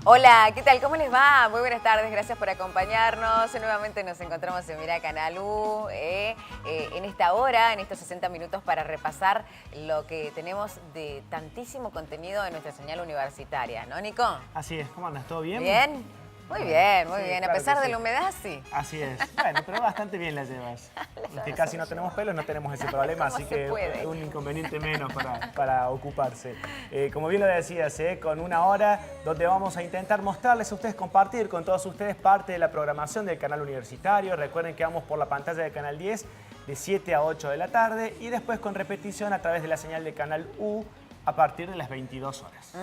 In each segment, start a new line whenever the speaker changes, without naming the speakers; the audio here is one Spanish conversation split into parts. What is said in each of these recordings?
Hola, ¿qué tal? ¿Cómo les va? Muy buenas tardes, gracias por acompañarnos. Nuevamente nos encontramos en Mira Canal U, en esta hora, en estos 60 minutos para repasar lo que tenemos de tantísimo contenido en nuestra señal universitaria, ¿no, Nico?
Así es, ¿cómo andas? ¿Todo bien?
¿Bien? Muy bien, muy
Sí,
bien.
claro
A pesar
que
de
sí.
la humedad, sí.
Así es. Bueno, pero bastante bien la llevas. Que casi no tenemos pelo, no tenemos ese problema, así que es un inconveniente menos para ocuparse. Como bien lo decías, con una hora donde vamos a intentar mostrarles a ustedes, compartir con todos ustedes parte de la programación del canal universitario. Recuerden que vamos por la pantalla de Canal 10 de 7 a 8 de la tarde y después con repetición a través de la señal de Canal U a partir de las 22 horas.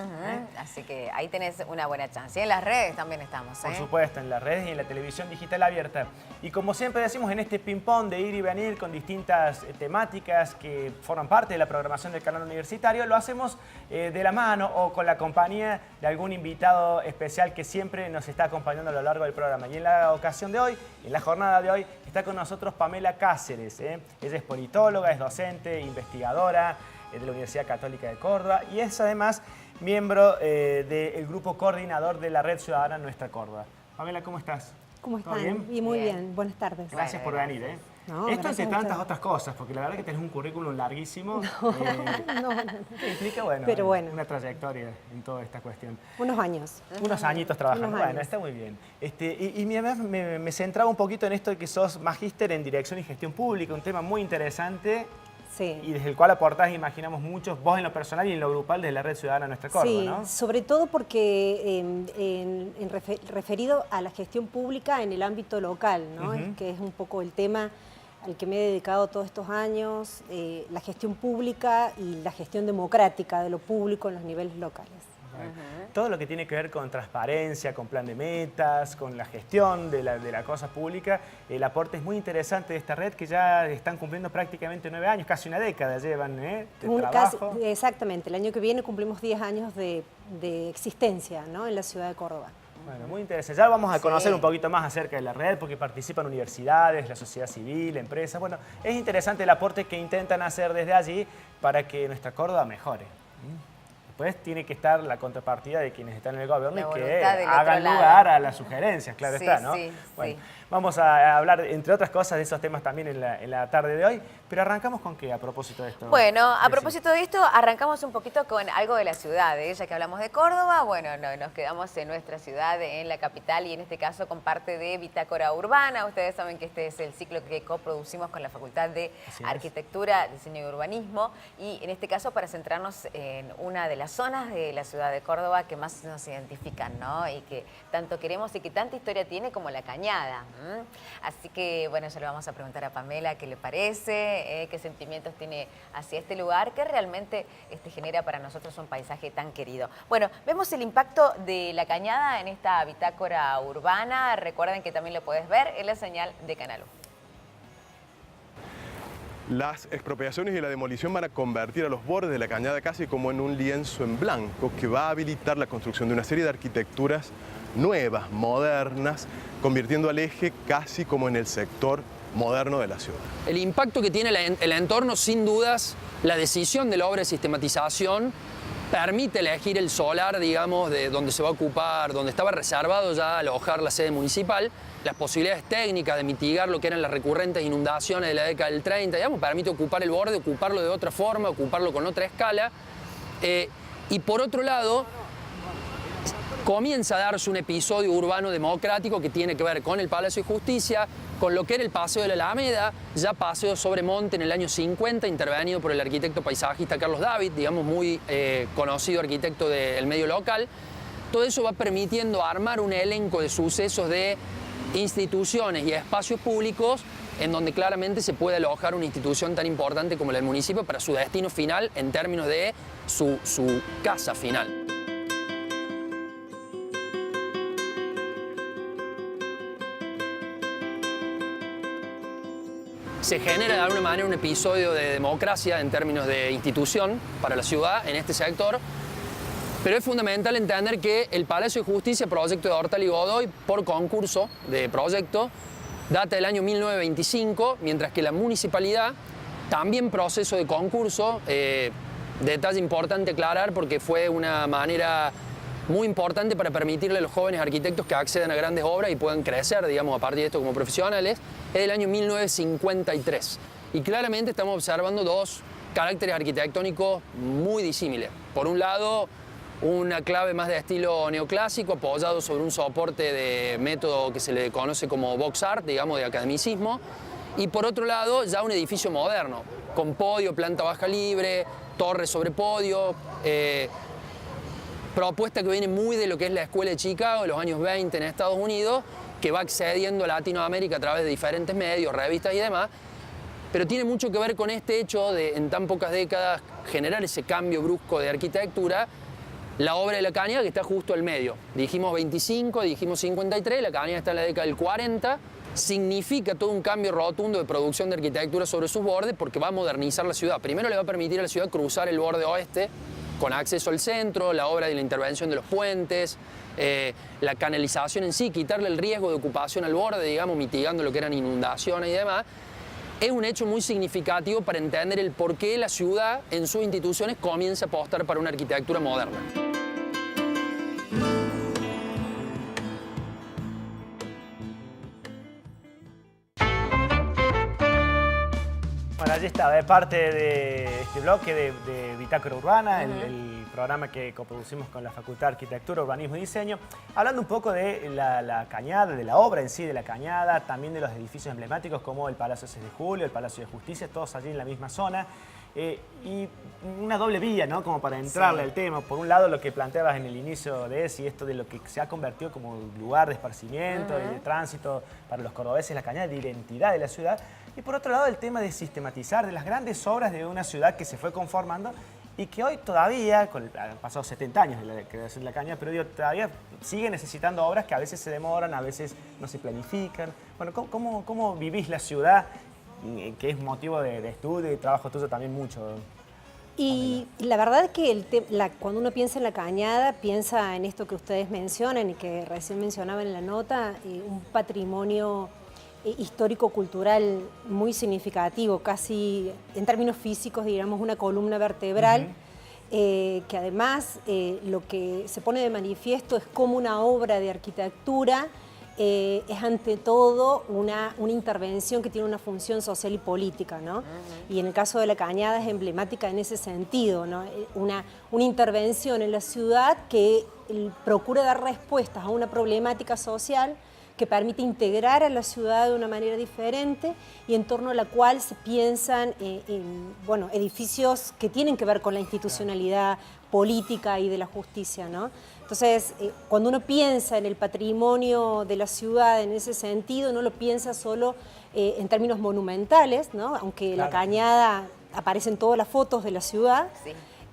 Así que ahí tenés una buena chance. Y en las redes también estamos,
Por supuesto, en las redes y en la televisión digital abierta. Y como siempre decimos, en este ping-pong de ir y venir con distintas temáticas que forman parte de la programación del canal universitario, lo hacemos de la mano o con la compañía de algún invitado especial que siempre nos está acompañando a lo largo del programa. Y en la ocasión de hoy, en la jornada de hoy, está con nosotros Pamela Cáceres. Ella es politóloga, es docente, investigadora de la Universidad Católica de Córdoba y es además miembro del grupo coordinador de la Red Ciudadana Nuestra Córdoba. Pamela, ¿cómo estás?
¿Cómo están?
¿Bien?
Y muy bien. Buenas tardes.
Gracias por venir.
No,
esto entre tantas
a
otras cosas, porque la verdad que tenés un currículum larguísimo.
No.
Que implica,
Pero bueno,
una trayectoria en toda esta cuestión.
unos años.
Unos añitos trabajando.
Unos
Bueno,
años.
está muy bien. Y además me centraba un poquito en esto de que sos magíster en Dirección y Gestión Pública, un tema muy interesante.
Sí.
Y desde el cual aportás, imaginamos, muchos, vos en lo personal y en lo grupal de la Red Ciudadana Nuestra Córdoba,
Sí,
¿no?
sobre todo porque referido a la gestión pública en el ámbito local, ¿no? Que es un poco el tema al que me he dedicado todos estos años, la gestión pública y la gestión democrática de lo público en los niveles locales.
Todo lo que tiene que ver con transparencia, con plan de metas, con la gestión de la cosa pública, el aporte es muy interesante de esta red que ya están cumpliendo prácticamente 9 años, casi una década llevan de trabajo.
Exactamente, el año que viene cumplimos 10 años de existencia, ¿no? En la ciudad de Córdoba.
Bueno, muy interesante. Ya vamos a conocer un poquito más acerca de la red, porque participan universidades, la sociedad civil, empresas. Bueno, es interesante el aporte que intentan hacer desde allí para que nuestra Córdoba mejore. Después tiene que estar la contrapartida de quienes están en el gobierno y que hagan lugar a las sugerencias, claro está, ¿no? Bueno, vamos a hablar, entre otras cosas, de esos temas también en la tarde de hoy, pero arrancamos con qué a propósito de esto.
Bueno, a propósito de esto, arrancamos un poquito con algo de la ciudad, ya que hablamos de Córdoba, bueno, nos quedamos en nuestra ciudad, en la capital, y en este caso con parte de Bitácora Urbana. Ustedes saben que este es el ciclo que coproducimos con la Facultad de Arquitectura, Diseño y Urbanismo, y en este caso para centrarnos en una de las zonas de la ciudad de Córdoba que más nos identifican, ¿no? Y que tanto queremos y que tanta historia tiene como La Cañada. Así que, bueno, ya le vamos a preguntar a Pamela qué le parece, qué sentimientos tiene hacia este lugar, que realmente genera para nosotros un paisaje tan querido. Bueno, vemos el impacto de La Cañada en esta bitácora urbana. Recuerden que también lo puedes ver en la señal de Canal U.
Las expropiaciones y la demolición van a convertir a los bordes de La Cañada casi como en un lienzo en blanco que va a habilitar la construcción de una serie de arquitecturas nuevas, modernas, convirtiendo al eje casi como en el sector moderno de la ciudad.
El impacto que tiene el entorno, sin dudas, la decisión de la obra de sistematización permite elegir el solar, digamos, de donde se va a ocupar, donde estaba reservado ya alojar la sede municipal. Las posibilidades técnicas de mitigar lo que eran las recurrentes inundaciones de la década del 30, digamos, permite ocupar el borde, ocuparlo de otra forma, ocuparlo con otra escala. Y por otro lado, comienza a darse un episodio urbano democrático que tiene que ver con el Palacio de Justicia, con lo que era el Paseo de la Alameda, ya Paseo sobre Monte en el año 50, intervenido por el arquitecto paisajista Carlos David, digamos muy conocido arquitecto del medio local. Todo eso va permitiendo armar un elenco de sucesos de instituciones y espacios públicos en donde claramente se puede alojar una institución tan importante como la del municipio para su destino final en términos de su casa final. Se genera de alguna manera un episodio de democracia en términos de institución para la ciudad en este sector, pero es fundamental entender que el Palacio de Justicia, proyecto de Hortal y Godoy, por concurso de proyecto, data del año 1925, mientras que la municipalidad, también proceso de concurso, detalle importante aclarar porque fue una manera muy importante para permitirle a los jóvenes arquitectos que accedan a grandes obras y puedan crecer, digamos, a partir de esto como profesionales, es del año 1953. Y claramente estamos observando dos caracteres arquitectónicos muy disímiles. Por un lado, una clave más de estilo neoclásico, apoyado sobre un soporte de método que se le conoce como box art, digamos, de academicismo. Y por otro lado, ya un edificio moderno, con podio, planta baja libre, torre sobre podio, propuesta que viene muy de lo que es la Escuela de Chicago de los años 20 en Estados Unidos, que va accediendo a Latinoamérica a través de diferentes medios, revistas y demás, pero tiene mucho que ver con este hecho de, en tan pocas décadas, generar ese cambio brusco de arquitectura. La obra de La Cañada, que está justo al medio. Dijimos 25, dijimos 53, La Cañada está en la década del 40. Significa todo un cambio rotundo de producción de arquitectura sobre sus bordes porque va a modernizar la ciudad. Primero le va a permitir a la ciudad cruzar el borde oeste con acceso al centro, la obra de la intervención de los puentes, la canalización en sí, quitarle el riesgo de ocupación al borde, digamos, mitigando lo que eran inundaciones y demás. Es un hecho muy significativo para entender el por qué la ciudad en sus instituciones comienza a apostar para una arquitectura moderna.
Bueno, allí está, es parte de este bloque de Bitácora Urbana, el programa que coproducimos con la Facultad de Arquitectura, Urbanismo y Diseño, hablando un poco de la Cañada, de la obra en sí de la Cañada, también de los edificios emblemáticos como el Palacio 6 de Julio, el Palacio de Justicia, todos allí en la misma zona. Y una doble vía, ¿no? Como para entrarle al tema. Por un lado, lo que planteabas en el inicio de y esto de lo que se ha convertido como lugar de esparcimiento y de tránsito para los cordobeses, la Cañada, de identidad de la ciudad. Y por otro lado, el tema de sistematizar, de las grandes obras de una ciudad que se fue conformando y que hoy todavía, han pasado 70 años de la creación de la Cañada, pero digo, todavía sigue necesitando obras que a veces se demoran, a veces no se planifican. Bueno, ¿cómo vivís la ciudad? Que es motivo de estudio y trabajo tuyo también mucho.
Y la verdad es que cuando uno piensa en la Cañada, piensa en esto que ustedes mencionan y que recién mencionaban en la nota, un patrimonio histórico-cultural muy significativo, casi en términos físicos, digamos, una columna vertebral, que además lo que se pone de manifiesto es como una obra de arquitectura es ante todo una intervención que tiene una función social y política, ¿no? Y en el caso de la Cañada es emblemática en ese sentido, ¿no? Una intervención en la ciudad que procura dar respuestas a una problemática social que permite integrar a la ciudad de una manera diferente y en torno a la cual se piensan bueno, edificios que tienen que ver con la institucionalidad política y de la justicia, ¿no? Entonces, cuando uno piensa en el patrimonio de la ciudad en ese sentido, no lo piensa solo en términos monumentales, ¿no? Aunque la Cañada aparece en todas las fotos de la ciudad,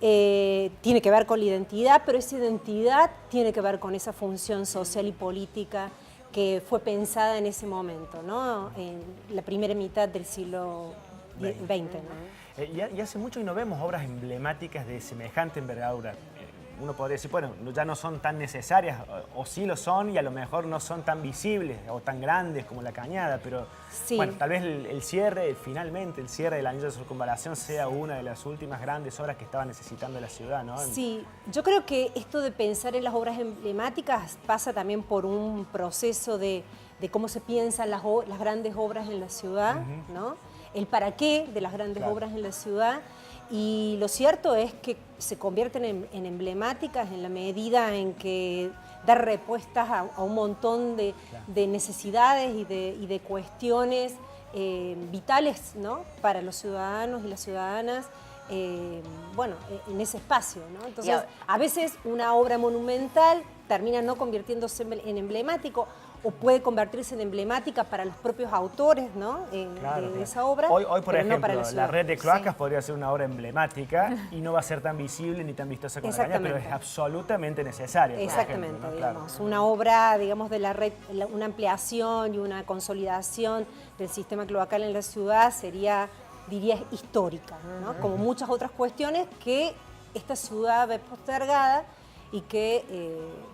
tiene que ver con la identidad, pero esa identidad tiene que ver con esa función social y política que fue pensada en ese momento, ¿no? En la primera mitad del siglo XX, ¿no?
Y hace mucho que no vemos obras emblemáticas de semejante envergadura. Uno podría decir, bueno, ya no son tan necesarias, o sí lo son, y a lo mejor no son tan visibles o tan grandes como la Cañada, pero bueno, tal vez el cierre, finalmente el cierre del anillo de circunvalación sea una de las últimas grandes obras que estaba necesitando la ciudad, ¿no?
Sí, yo creo que esto de pensar en las obras emblemáticas pasa también por un proceso de cómo se piensan las grandes obras en la ciudad, ¿no? El para qué de las grandes obras en la ciudad. Y lo cierto es que se convierten en emblemáticas en la medida en que dar respuestas a un montón de necesidades y de cuestiones vitales, ¿no? Para los ciudadanos y las ciudadanas, bueno, en ese espacio, ¿no? Entonces, a veces una obra monumental termina no convirtiéndose en emblemático, o puede convertirse en emblemática para los propios autores, ¿no? De esa obra.
Hoy por ejemplo,
no para
la red de cloacas podría ser una obra emblemática y no va a ser tan visible ni tan vistosa como la Cañada, pero es absolutamente necesaria.
Exactamente,
por ejemplo, ¿no?
digamos. Una obra, digamos, de la red, una ampliación y una consolidación del sistema cloacal en la ciudad sería, diría, histórica, ¿no? Como muchas otras cuestiones que esta ciudad ve postergada y que,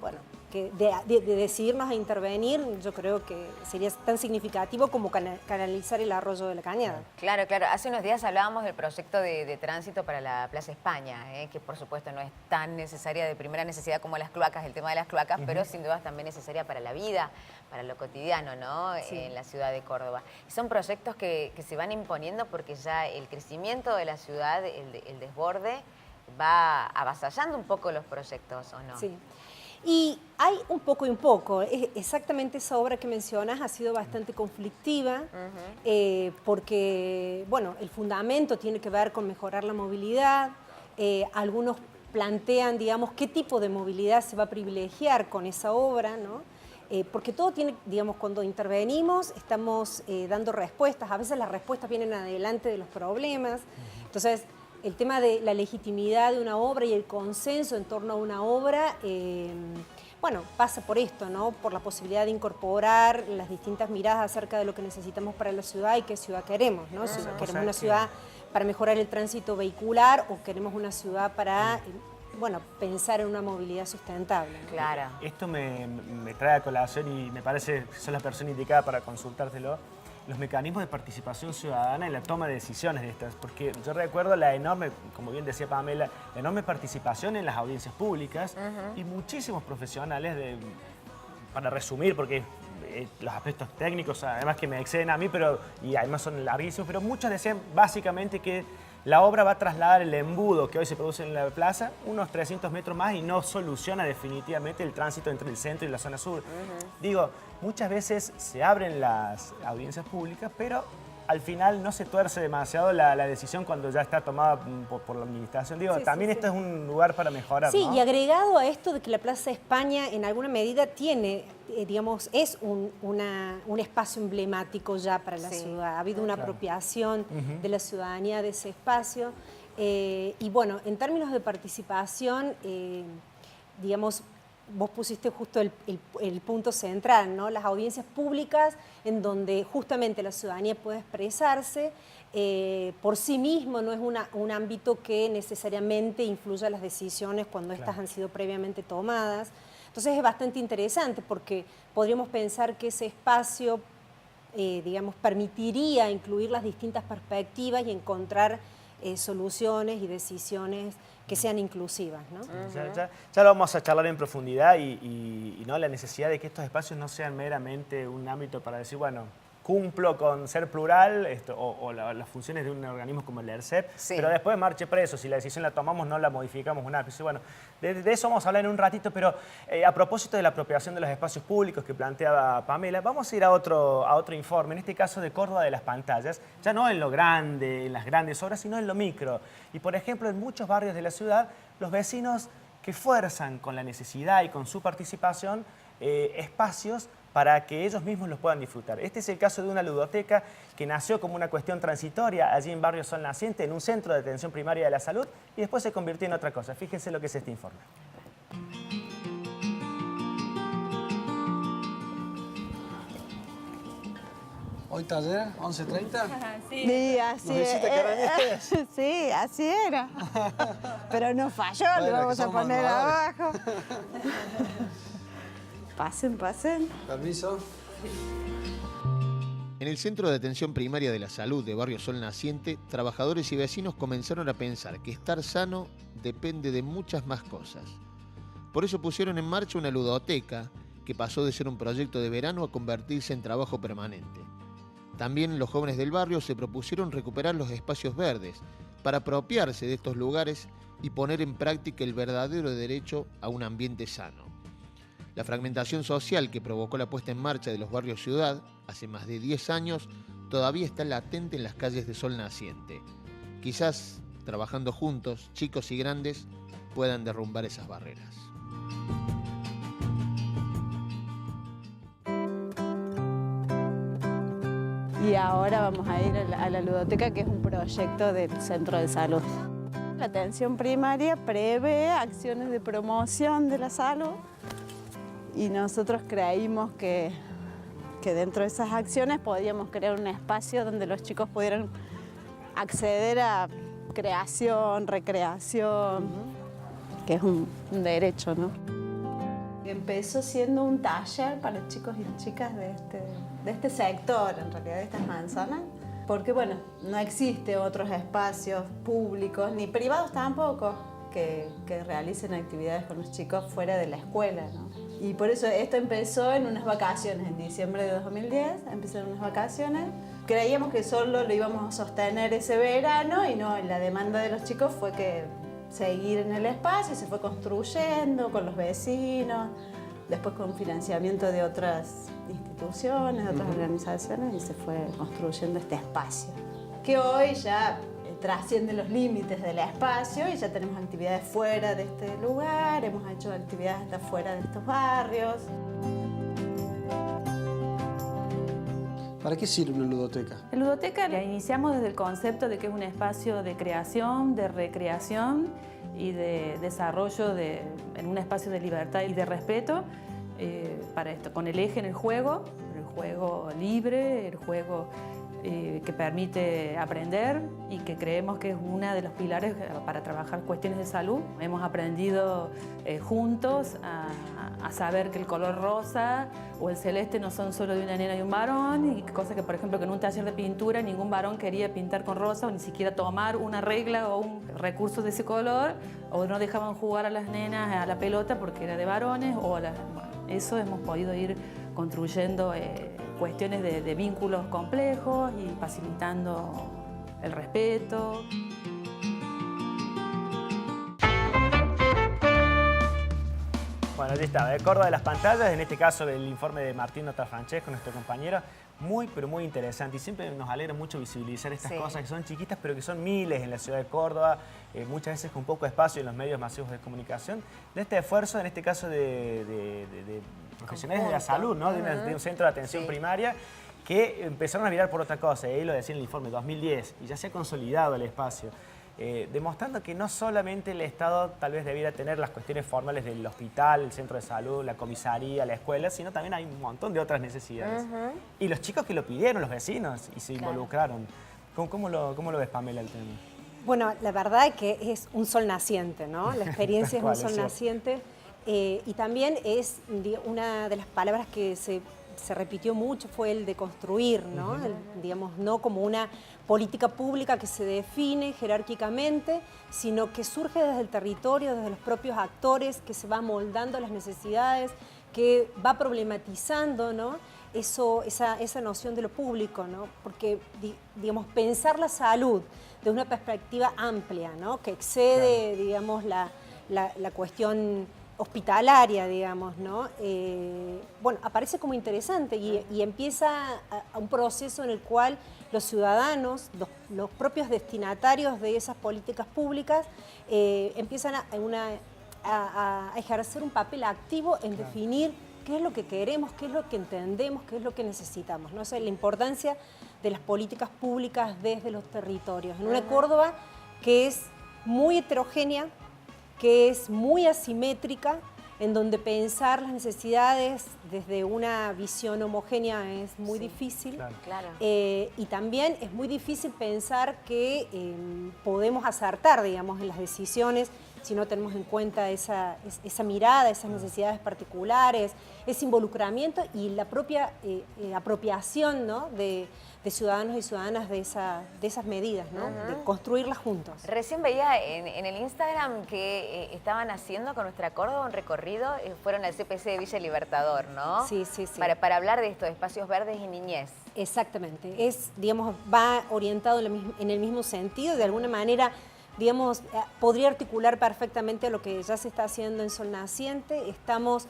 bueno, de decidirnos a intervenir, yo creo que sería tan significativo como canalizar el arroyo de la Cañada.
Claro, claro. Hace unos días hablábamos del proyecto de tránsito para la Plaza España, que por supuesto no es tan necesaria, de primera necesidad como las cloacas, el tema de las cloacas, pero sin duda es también necesaria para la vida, para lo cotidiano, ¿no? Sí. En la ciudad de Córdoba. Y son proyectos que se van imponiendo porque ya el crecimiento de la ciudad, el desborde, va avasallando un poco los proyectos, ¿o no?
Sí. Y hay un poco y un poco. Exactamente esa obra que mencionas ha sido bastante conflictiva porque, bueno, el fundamento tiene que ver con mejorar la movilidad. Algunos plantean, digamos, qué tipo de movilidad se va a privilegiar con esa obra, ¿no? Porque todo tiene, digamos, cuando intervenimos estamos dando respuestas. A veces las respuestas vienen adelante de los problemas. Entonces, el tema de la legitimidad de una obra y el consenso en torno a una obra, bueno, pasa por esto, ¿no? Por la posibilidad de incorporar las distintas miradas acerca de lo que necesitamos para la ciudad y qué ciudad queremos, ¿no? Si queremos una ciudad para mejorar el tránsito vehicular o queremos una ciudad para, bueno, pensar en una movilidad sustentable, ¿no?
Claro.
Esto me trae a colación y me parece que sos la persona indicada para consultártelo. Los mecanismos de participación ciudadana en la toma de decisiones de estas, porque yo recuerdo la enorme, como bien decía Pamela, la enorme participación en las audiencias públicas y muchísimos profesionales, para resumir, porque los aspectos técnicos además que me exceden a mí, y además son larguísimos, pero muchos decían básicamente que la obra va a trasladar el embudo que hoy se produce en la plaza unos 300 metros más y no soluciona definitivamente el tránsito entre el centro y la zona sur. Digo, muchas veces se abren las audiencias públicas, pero al final no se tuerce demasiado la decisión cuando ya está tomada por la administración. Digo, también esto es un lugar para mejorar,
Sí,
¿no?
y agregado a esto de que la Plaza España en alguna medida tiene, digamos, es un espacio emblemático ya para la ciudad. Ha habido una apropiación de la ciudadanía de ese espacio. Y bueno, en términos de participación, digamos, vos pusiste justo el punto central, ¿no? Las audiencias públicas en donde justamente la ciudadanía puede expresarse por sí mismo, no es un ámbito que necesariamente influya en las decisiones cuando estas han sido previamente tomadas. Entonces es bastante interesante porque podríamos pensar que ese espacio, digamos, permitiría incluir las distintas perspectivas y encontrar soluciones y decisiones que sean inclusivas, ¿no?
Ya lo vamos a charlar en profundidad y ¿no? La necesidad de que estos espacios no sean meramente un ámbito para decir, bueno, cumplo con ser plural o las funciones de un organismo como el ERCEP, pero después marche preso. Si la decisión la tomamos, no la modificamos una vez. Bueno, de eso vamos a hablar en un ratito, pero a propósito de la apropiación de los espacios públicos que planteaba Pamela, vamos a ir a otro informe, en este caso de Córdoba de las pantallas, ya no en lo grande, en las grandes obras, sino en lo micro. Y por ejemplo, en muchos barrios de la ciudad, los vecinos que fuerzan con la necesidad y con su participación espacios para que ellos mismos los puedan disfrutar. Este es el caso de una ludoteca que nació como una cuestión transitoria allí en Barrio Sol Naciente, en un centro de atención primaria de la salud, y después se convirtió en otra cosa. Fíjense lo que es este informe.
¿Hoy taller? ¿11:30?
Sí, así
es.
Sí, así era. Pero no falló,
Bueno,
le vamos
que
a
somos
poner
innovadores.
abajo. Pasen, pasen.
Permiso.
En el Centro de Atención Primaria de la Salud de Barrio Sol Naciente, trabajadores y vecinos comenzaron a pensar que estar sano depende de muchas más cosas. Por eso pusieron en marcha una ludoteca que pasó de ser un proyecto de verano a convertirse en trabajo permanente. También los jóvenes del barrio se propusieron recuperar los espacios verdes para apropiarse de estos lugares y poner en práctica el verdadero derecho a un ambiente sano. La fragmentación social que provocó la puesta en marcha de los barrios ciudad hace más de 10 años todavía está latente en las calles de Sol Naciente. Quizás, trabajando juntos, chicos y grandes, puedan derrumbar esas barreras.
Y ahora vamos a ir a la ludoteca, que es un proyecto del Centro de Salud. La atención primaria prevé acciones de promoción de la salud y nosotros creímos que dentro de esas acciones podíamos crear un espacio donde los chicos pudieran acceder a creación, recreación, que es un derecho, ¿no? Empezó siendo un taller para chicos y chicas de este sector, en realidad de estas manzanas, porque bueno, no existe otros espacios públicos, ni privados tampoco, que realicen actividades con los chicos fuera de la escuela, ¿no? Y por eso esto empezó en unas vacaciones, en diciembre de 2010, empezaron unas vacaciones. Creíamos que solo lo íbamos a sostener ese verano y no, la demanda de los chicos fue que seguir en el espacio, se fue construyendo con los vecinos, después con financiamiento de otras instituciones, de otras organizaciones, y se fue construyendo este espacio, que hoy ya trasciende los límites del espacio y ya tenemos actividades fuera de este lugar, hemos hecho actividades hasta fuera de estos barrios.
¿Para qué sirve una ludoteca?
La ludoteca la iniciamos desde el concepto de que es un espacio de creación, de recreación y de desarrollo en un espacio de libertad y de respeto para esto, con el eje en el juego libre, el juego que permite aprender y que creemos que es uno de los pilares para trabajar cuestiones de salud. Hemos aprendido juntos a saber que el color rosa o el celeste no son solo de una nena y un varón, y cosa que, por ejemplo, que en un taller de pintura ningún varón quería pintar con rosa o ni siquiera tomar una regla o un recurso de ese color, o no dejaban jugar a las nenas a la pelota porque era de varones, bueno, eso hemos podido ir construyendo cuestiones de vínculos complejos y facilitando el respeto.
Bueno, allí está, de Córdoba de las pantallas, en este caso el informe de Martín Nota Francesco, nuestro compañero, muy pero muy interesante, y siempre nos alegra mucho visibilizar estas cosas que son chiquitas pero que son miles en la ciudad de Córdoba, muchas veces con poco espacio en los medios masivos de comunicación, de este esfuerzo, en este caso de profesionales de la salud, ¿no? De un centro de atención primaria, que empezaron a mirar por otra cosa, y ahí lo decía en el informe 2010, y ya se ha consolidado el espacio. Demostrando que no solamente el Estado tal vez debiera tener las cuestiones formales del hospital, el centro de salud, la comisaría, la escuela, sino también hay un montón de otras necesidades. Y los chicos que lo pidieron, los vecinos, y se involucraron. ¿Cómo lo ves, Pamela, el tema?
Bueno, la verdad es que es un sol naciente, ¿no? La experiencia es un sol naciente. Y también es una de las palabras que se repitió mucho fue el de construir, ¿no? Digamos, no como una política pública que se define jerárquicamente, sino que surge desde el territorio, desde los propios actores, que se va moldando las necesidades, que va problematizando, ¿no? Esa noción de lo público, ¿no? Porque, digamos, pensar la salud de una perspectiva amplia, ¿no? Que excede, digamos, la cuestión hospitalaria, digamos, ¿no? Bueno, aparece como interesante y empieza un proceso en el cual los ciudadanos, los propios destinatarios de esas políticas públicas, empiezan a ejercer un papel activo en definir qué es lo que queremos, qué es lo que entendemos, qué es lo que necesitamos, ¿no? O sea, la importancia de las políticas públicas desde los territorios. En una Córdoba que es muy heterogénea, que es muy asimétrica, en donde pensar las necesidades desde una visión homogénea es muy difícil.
Claro.
Y también es muy difícil pensar que podemos acertar, digamos, en las decisiones si no tenemos en cuenta esa mirada, esas necesidades particulares, ese involucramiento y la propia apropiación, ¿no? de ciudadanos y ciudadanas de esas medidas, ¿no? De construirlas juntos.
Recién veía en el Instagram que estaban haciendo con nuestra Córdoba un recorrido, fueron al CPC de Villa Libertador, ¿no?
Sí.
Para hablar de estos espacios verdes y niñez.
Exactamente, digamos, va orientado en el mismo sentido, de alguna manera, digamos, podría articular perfectamente lo que ya se está haciendo en Sol Naciente. Estamos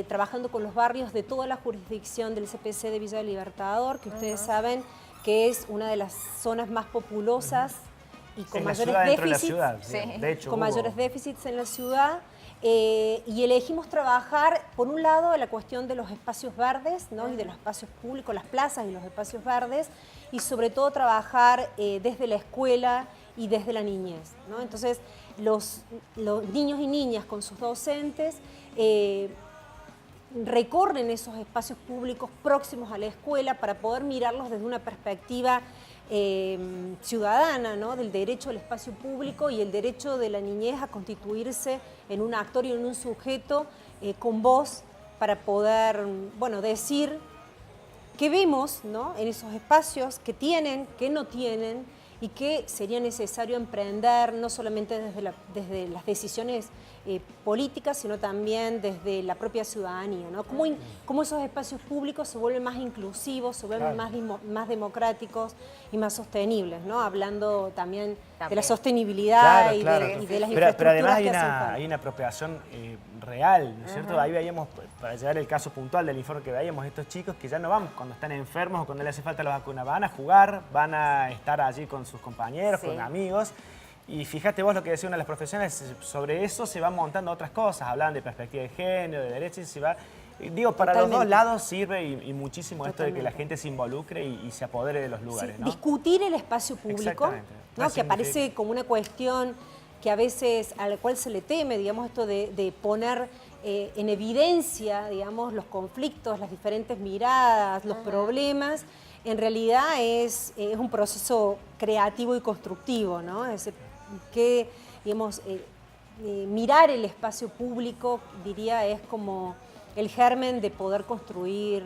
trabajando con los barrios de toda la jurisdicción del CPC de Villa Libertador, que ustedes saben que es una de las zonas más populosas y con mayores déficits.
De hecho,
con mayores déficits en la ciudad. Y elegimos trabajar, por un lado, la cuestión de los espacios verdes, ¿no? Y de los espacios públicos, las plazas y los espacios verdes, y sobre todo trabajar desde la escuela y desde la niñez, ¿no? Entonces, los niños y niñas con sus docentes recorren esos espacios públicos próximos a la escuela para poder mirarlos desde una perspectiva ciudadana, ¿no? Del derecho al espacio público y el derecho de la niñez a constituirse en un actor y en un sujeto con voz para poder, bueno, decir qué vemos, ¿no?, en esos espacios, qué tienen, qué no tienen y qué sería necesario emprender, no solamente desde las decisiones políticas, sino también desde la propia ciudadanía, ¿no? Cómo esos espacios públicos se vuelven más inclusivos, se vuelven más democráticos y más sostenibles, ¿no? Hablando también de la sostenibilidad y de las infraestructuras.
Pero además
que hacen falta.
hay una apropiación real, ¿no es cierto? Ahí veíamos, para llegar el caso puntual del informe que veíamos, estos chicos que ya no van cuando están enfermos o cuando les hace falta la vacuna, van a jugar, van a estar allí con sus compañeros, con amigos. Y fíjate vos lo que decía una de las profesionales, sobre eso se van montando otras cosas, hablan de perspectiva de género, de derechos, y se va... Digo, para los dos lados sirve y muchísimo esto de que la gente se involucre y se apodere de los lugares, ¿no?
Discutir el espacio público, ¿no?, que aparece como una cuestión que a veces a la cual se le teme, digamos, esto de poner en evidencia, digamos, los conflictos, las diferentes miradas, los problemas. En realidad es un proceso creativo y constructivo, ¿no? Es decir, que, digamos, mirar el espacio público, diría, es como el germen de poder construir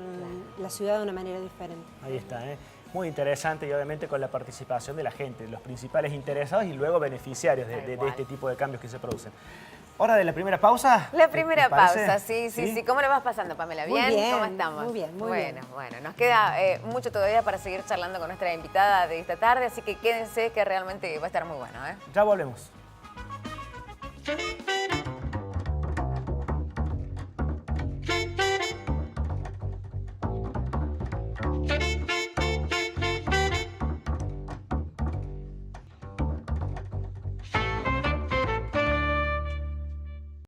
la ciudad de una manera diferente.
Ahí está, muy interesante y obviamente con la participación de la gente, los principales interesados y luego beneficiarios de este tipo de cambios que se producen. ¿Hora de la primera pausa?
La primera pausa, sí. ¿Cómo la vas pasando, Pamela? ¿Bien?
Muy bien,
¿Cómo estamos?
muy bien, muy bien.
Bueno, nos queda mucho todavía para seguir charlando con nuestra invitada de esta tarde, así que quédense que realmente va a estar muy bueno, ¿eh?
Ya volvemos.